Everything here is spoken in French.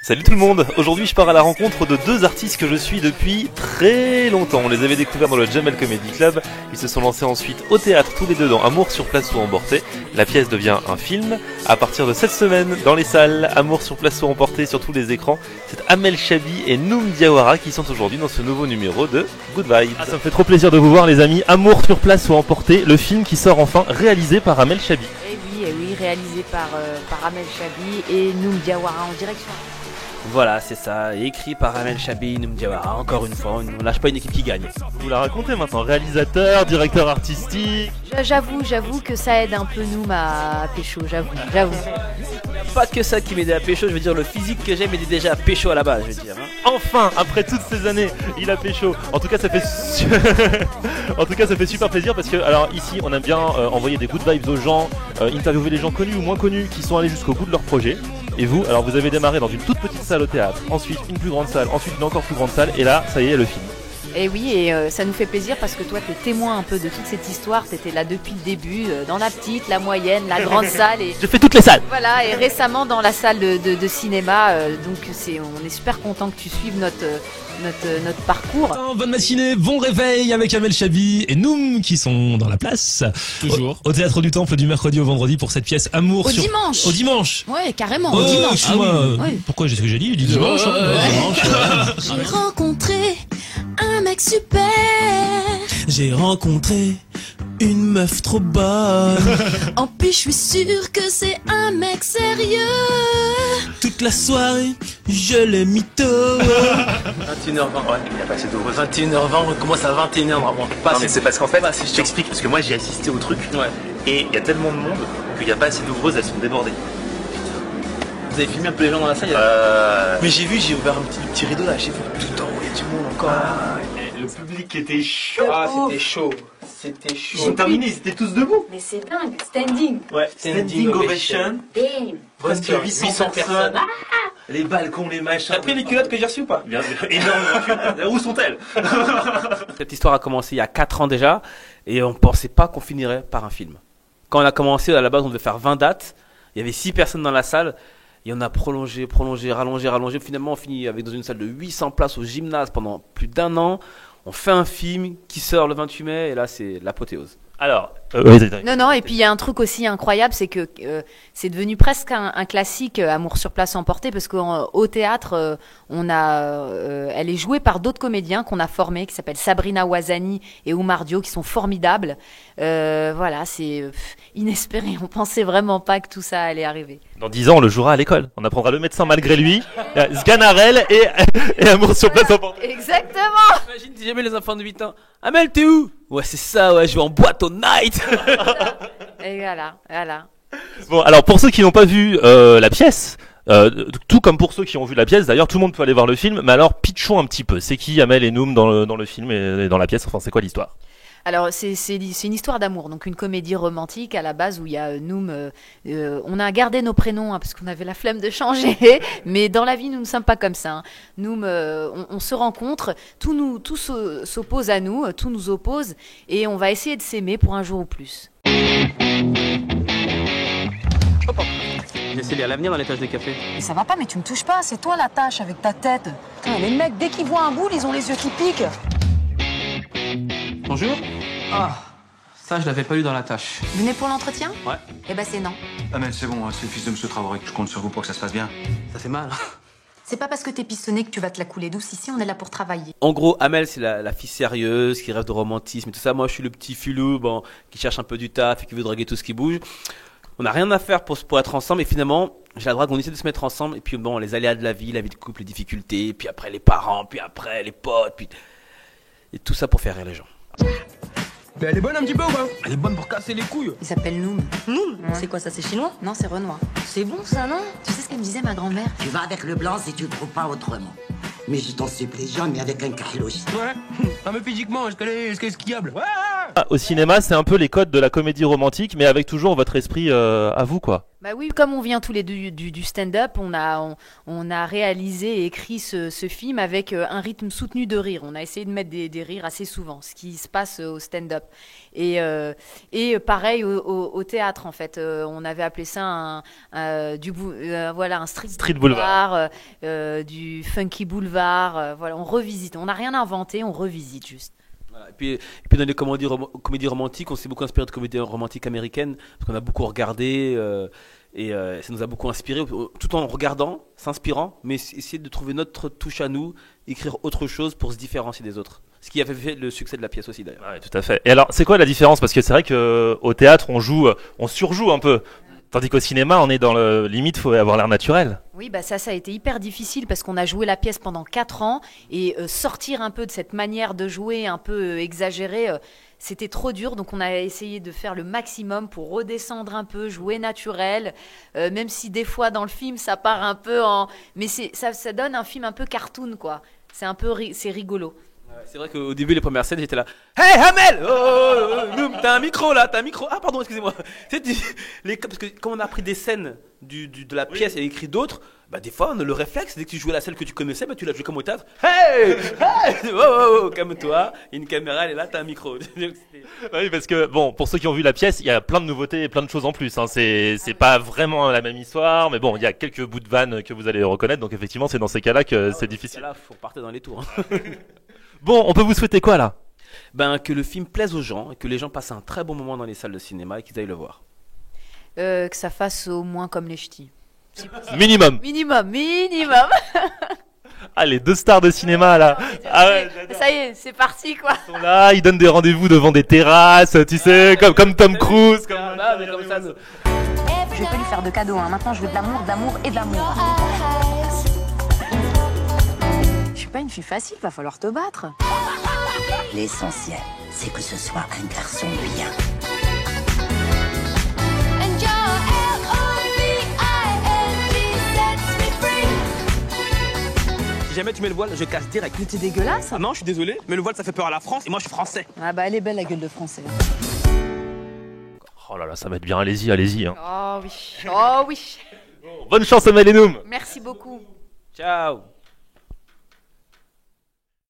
Salut tout le monde. Aujourd'hui je pars à la rencontre de deux artistes que je suis depuis très longtemps. On les avait découverts dans le Jamel Comedy Club. Ils se sont lancés ensuite au théâtre tous les deux dans Amour sur place ou emporté. La pièce devient un film. À partir de cette semaine, dans les salles, Amour sur place ou emporté sur tous les écrans, c'est Amel Chabi et Noum Diawara qui sont aujourd'hui dans ce nouveau numéro de Good Vibes. Ça me fait trop plaisir de vous voir les amis. Amour sur place ou emporté, le film qui sort enfin, réalisé par Amel Chabi. Et oui, réalisé par Amel Chabi et Noum Diawara en direction. Voilà, c'est ça, écrit par Amel Chabi, Noum Diawara, encore une fois, on ne lâche pas une équipe qui gagne. Vous la racontez maintenant, réalisateur, directeur artistique. J'avoue que ça aide un peu Noum à pécho, j'avoue. Pas que ça qui m'aidait à pécho, je veux dire le physique que j'ai m'aidait déjà à pécho à la base, je veux dire. Enfin, après toutes ces années, il a pécho. En tout cas, ça fait super plaisir parce que, alors ici, on aime bien envoyer des good vibes aux gens, interviewer les gens connus ou moins connus qui sont allés jusqu'au bout de leur projet. Et vous, alors vous avez démarré dans une toute petite salle au théâtre, ensuite une plus grande salle, ensuite une encore plus grande salle, et là, ça y est, le film. Et oui, et ça nous fait plaisir parce que toi, t'es témoin un peu de toute cette histoire. T'étais là depuis le début, dans la petite, la moyenne, la grande salle. Et je fais toutes les salles. Voilà, et récemment dans la salle de cinéma. Donc on est super content que tu suives notre parcours. Bonne matinée, bon réveil avec Amel Chabi et Noum qui sont dans la place. Toujours. Au Théâtre du Temple du mercredi au vendredi pour cette pièce Amour au sur... dimanche. Au dimanche. Ouais, carrément. Oh, au dimanche. Ah oui. Pourquoi j'ai ce que j'ai dit du dimanche, dimanche. J'ai rencontré un mec super. J'ai rencontré une meuf trop bonne. En plus, je suis sûre que c'est un mec sérieux. Toute la soirée, je l'ai mytho. 21h20, ouais, il n'y a pas assez d'eau. 21h20, on commence à 21h vraiment. Non mais c'est parce qu'en fait, je t'explique, parce que moi j'ai assisté au truc, ouais. Et il y a tellement de monde qu'il n'y a pas assez d'ouvreuses, elles sont débordées. Vous avez filmé un peu les gens dans la salle Mais j'ai ouvert un petit rideau là, j'ai vu tout en haut, il y a du monde encore. Le public était chaud. C'était chaud. C'était chaud. Ils sont terminés, ils étaient tous debout. Mais c'est dingue, standing. Ouais, standing ovation. Bam. Presque 800 personnes. Les balcons, les machins. T'as pris les culottes que j'ai reçues ou pas? Bien sûr, énormément. Où sont-elles? Cette histoire a commencé il y a 4 ans déjà, et on pensait pas qu'on finirait par un film. Quand on a commencé, à la base, on devait faire 20 dates. Il y avait 6 personnes dans la salle. Et on a prolongé, rallongé. Finalement, on finit avec dans une salle de 800 places au gymnase pendant plus d'1 an. On fait un film qui sort le 28 mai et là, c'est l'apothéose. Alors, non, et puis il y a un truc aussi incroyable, c'est que c'est devenu presque un classique, Amour sur place emporté, parce qu'au théâtre, elle est jouée par d'autres comédiens qu'on a formés, qui s'appellent Sabrina Ouazani et Oumar Dio, qui sont formidables. Voilà, c'est inespéré. On pensait vraiment pas que tout ça allait arriver. Dans 10 ans, on le jouera à l'école. On apprendra le médecin malgré lui, Sganarelle et Amour sur place emporté. Exactement. Imagine si jamais les enfants de 8 ans. Amel, t'es où? Ouais, c'est ça, ouais, je vais en boîte au night. Et voilà. Bon, alors pour ceux qui n'ont pas vu la pièce, tout comme pour ceux qui ont vu la pièce, d'ailleurs, tout le monde peut aller voir le film. Mais alors, pitchons un petit peu. C'est qui Amel et Noum dans le film et dans la pièce? Enfin, c'est quoi l'histoire? Alors c'est une histoire d'amour, donc une comédie romantique à la base où il y a Noum. On a gardé nos prénoms parce qu'on avait la flemme de changer, mais dans la vie nous ne sommes pas comme ça. Hein. Noum, on se rencontre, tout s'oppose à nous, tout nous oppose, et on va essayer de s'aimer pour un jour ou plus. J'essaie de lire l'avenir dans les taches de café. Mais ça va pas, mais tu me touches pas, c'est toi la tâche avec ta tête. Putain, les mecs, dès qu'ils voient un boule, ils ont les yeux qui piquent. Bonjour. Ah, ça je l'avais pas lu dans la tâche. Vous venez pour l'entretien? Ouais. Eh ben c'est non. Amel, c'est bon, c'est le fils de Monsieur Traoré. Je compte sur vous pour que ça se passe bien. Ça fait mal. C'est pas parce que t'es pistonné que tu vas te la couler douce. Ici, on est là pour travailler. En gros, Amel, c'est la fille sérieuse, qui rêve de romantisme et tout ça. Moi, je suis le petit filou, qui cherche un peu du taf et qui veut draguer tout ce qui bouge. On n'a rien à faire pour être ensemble, et finalement, j'ai la drague, on essaie de se mettre ensemble, et puis les aléas de la vie de couple, les difficultés, puis après les parents, puis après les potes, puis... Et tout ça pour faire rire les gens. Mais elle est bonne un petit peu ou pas? Elle est bonne pour casser les couilles. Il s'appelle Noum. Noum? Ouais. C'est quoi ça, c'est chinois? Non, c'est Renoir. C'est bon ça, non? Tu sais ce qu'elle me disait ma grand-mère? Tu vas avec le blanc si tu ne trouves pas autrement. Mais je t'en supplie, Jean, mais avec un carlos. Ouais, non mais physiquement, est-ce qu'elle est skiable? Ouais. Au cinéma, c'est un peu les codes de la comédie romantique, mais avec toujours votre esprit à vous, quoi. Bah oui, comme on vient tous les deux du stand-up, on a réalisé et écrit ce film avec un rythme soutenu de rire. On a essayé de mettre des rires assez souvent, ce qui se passe au stand-up. Et pareil au théâtre, en fait. On avait appelé ça un street boulevard, du funky boulevard. Voilà, on revisite. On n'a rien inventé, on revisite juste. Et puis dans les comédies romantiques, on s'est beaucoup inspiré de comédies romantiques américaines, parce qu'on a beaucoup regardé, et ça nous a beaucoup inspiré, tout en regardant, s'inspirant, mais essayer de trouver notre touche à nous, écrire autre chose pour se différencier des autres. Ce qui a fait le succès de la pièce aussi, d'ailleurs. Ouais, tout à fait. Et alors, c'est quoi la différence? Parce que c'est vrai qu'au théâtre, on surjoue un peu. Tandis qu'au cinéma, on est dans le limite, faut avoir l'air naturel. Oui, bah ça a été hyper difficile parce qu'on a joué la pièce pendant 4 ans et sortir un peu de cette manière de jouer un peu exagérée, c'était trop dur. Donc on a essayé de faire le maximum pour redescendre un peu, jouer naturel, même si des fois dans le film ça part un peu en... Mais ça donne un film un peu cartoon, quoi. C'est rigolo. C'est vrai qu'au début, les premières scènes, j'étais là. Hey Hamel, Noum, t'as un micro là, t'as un micro. Ah pardon, excusez-moi. Parce que quand on a pris des scènes de la pièce et écrit d'autres, bah des fois on a le réflexe, dès que tu jouais la scène que tu connaissais, bah tu l'as joué comme au théâtre. Hey, calme-toi, il y a une caméra, elle est là, t'as un micro. Oui, parce que bon, pour ceux qui ont vu la pièce, il y a plein de nouveautés et plein de choses en plus. Hein. C'est pas vraiment la même histoire, mais bon, il y a quelques bouts de vannes que vous allez reconnaître, donc effectivement, c'est dans ces cas-là que c'est difficile. Là, faut partir dans les tours. Bon, on peut vous souhaiter quoi là? Que le film plaise aux gens et que les gens passent un très bon moment dans les salles de cinéma et qu'ils aillent le voir. Que ça fasse au moins comme les ch'tis. Minimum. Ah, les 2 stars de cinéma là. Ça y est, c'est parti quoi. Ils sont là, ils donnent des rendez-vous devant des terrasses, tu sais, comme Tom Cruise. Comme ça. Je vais pas lui faire de cadeaux, hein. Maintenant je veux de l'amour, d'amour et d'amour. Je suis pas une fille facile, va falloir te battre. L'essentiel, c'est que ce soit un garçon bien. Si jamais tu mets le voile, je casse direct. Mais t'es dégueulasse. Ah non, je suis désolé, mais le voile ça fait peur à la France et moi je suis français. Ah bah elle est belle la gueule de français. Oh là là, ça va être bien, allez-y. Hein. Oh oui. Bonne chance à Amel et Noum. Merci beaucoup. Ciao.